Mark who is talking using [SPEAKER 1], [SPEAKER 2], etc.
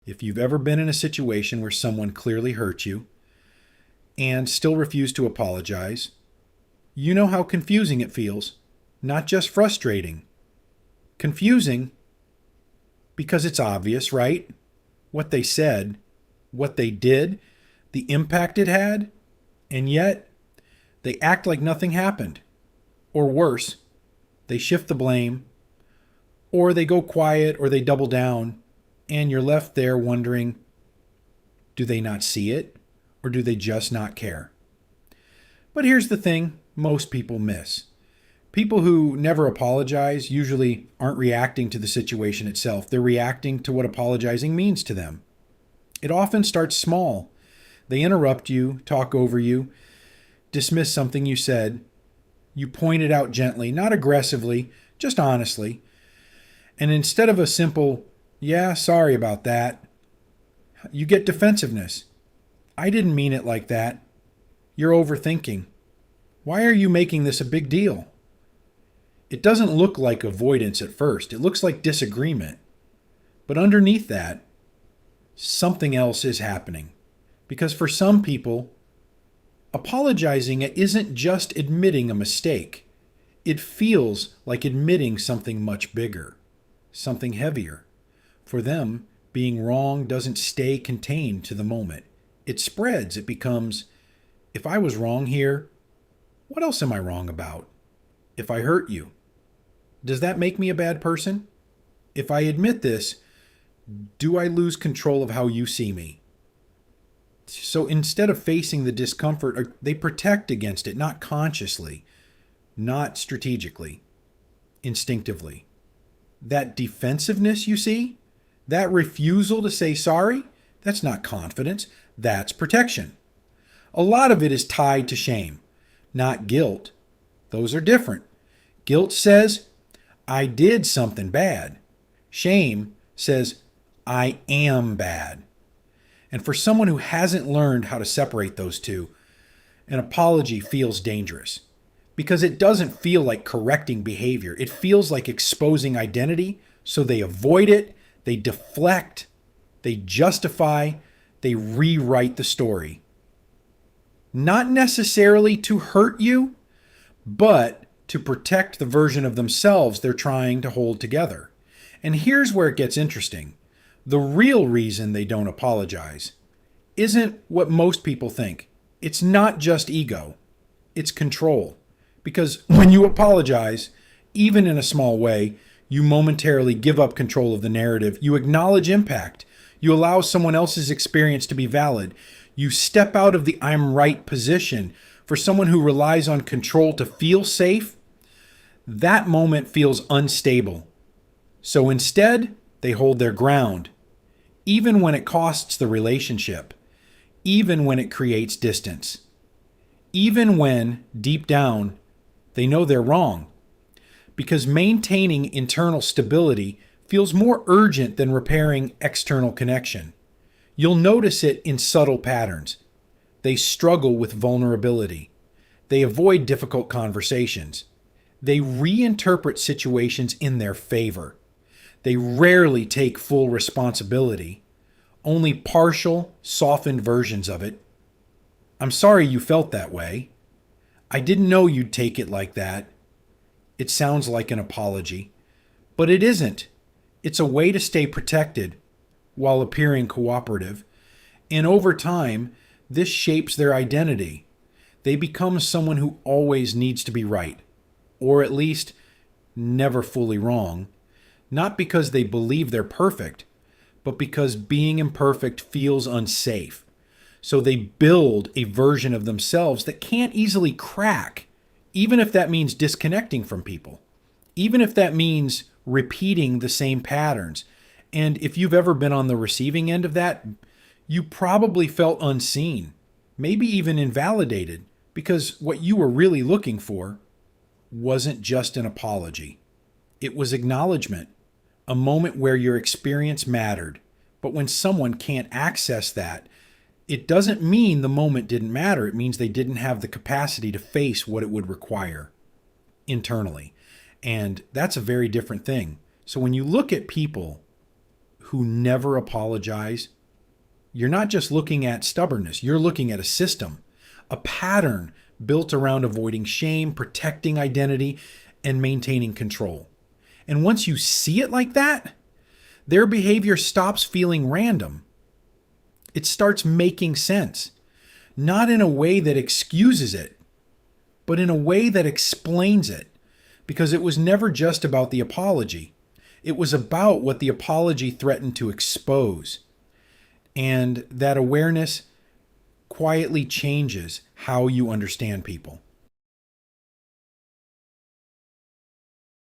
[SPEAKER 1] If you've ever been in a situation where someone clearly hurt you and still refuse to apologize, you know how confusing it feels. Not just frustrating. Confusing because it's obvious, right? What they said, what they did, the impact it had, and yet they act like nothing happened. Or worse, they shift the blame, or they go quiet, or they double down, and you're left there wondering, do they not see it, or do they just not care? But here's the thing most people miss. People who never apologize usually aren't reacting to the situation itself. They're reacting to what apologizing means to them. It often starts small. They interrupt you, talk over you, dismiss something you said. You point it out gently, not aggressively, just honestly. And instead of a simple, yeah, sorry about that, you get defensiveness. I didn't mean it like that. You're overthinking. Why are you making this a big deal? It doesn't look like avoidance at first. It looks like disagreement. But underneath that, something else is happening. Because for some people, apologizing isn't just admitting a mistake. It feels like admitting something much bigger, something heavier. For them, being wrong doesn't stay contained to the moment. It spreads. It becomes, if I was wrong here, what else am I wrong about? If I hurt you, does that make me a bad person? If I admit this, do I lose control of how you see me? So instead of facing the discomfort, they protect against it, not consciously, not strategically, instinctively. That defensiveness, you see, that refusal to say sorry, that's not confidence, that's protection. A lot of it is tied to shame, not guilt. Those are different. Guilt says, I did something bad. Shame says, I am bad. And for someone who hasn't learned how to separate those two, an apology feels dangerous because it doesn't feel like correcting behavior. It feels like exposing identity, so they avoid it, they deflect, they justify, they rewrite the story. Not necessarily to hurt you, but to protect the version of themselves they're trying to hold together. And here's where it gets interesting. The real reason they don't apologize isn't what most people think. It's not just ego. It's control. Because when you apologize, even in a small way, you momentarily give up control of the narrative. You acknowledge impact. You allow someone else's experience to be valid. You step out of the I'm right position. For someone who relies on control to feel safe, that moment feels unstable. So instead, they hold their ground, even when it costs the relationship, even when it creates distance, even when, deep down, they know they're wrong. Because maintaining internal stability feels more urgent than repairing external connection. You'll notice it in subtle patterns. They struggle with vulnerability. They avoid difficult conversations. They reinterpret situations in their favor. They rarely take full responsibility, only partial, softened versions of it. I'm sorry you felt that way. I didn't know you'd take it like that. It sounds like an apology, but it isn't. It's a way to stay protected while appearing cooperative. And over time, this shapes their identity. They become someone who always needs to be right, or at least never fully wrong, not because they believe they're perfect, but because being imperfect feels unsafe. So they build a version of themselves that can't easily crack, even if that means disconnecting from people, even if that means repeating the same patterns. And if you've ever been on the receiving end of that, you probably felt unseen, maybe even invalidated, because what you were really looking for wasn't just an apology. It was acknowledgement, a moment where your experience mattered. But when someone can't access that, it doesn't mean the moment didn't matter. It means they didn't have the capacity to face what it would require internally. And that's a very different thing. So when you look at people who never apologize, you're not just looking at stubbornness, you're looking at a system, a pattern built around avoiding shame, protecting identity, and maintaining control. And once you see it like that, their behavior stops feeling random. It starts making sense, not in a way that excuses it, but in a way that explains it, because it was never just about the apology. It was about what the apology threatened to expose. And that awareness quietly changes how you understand people.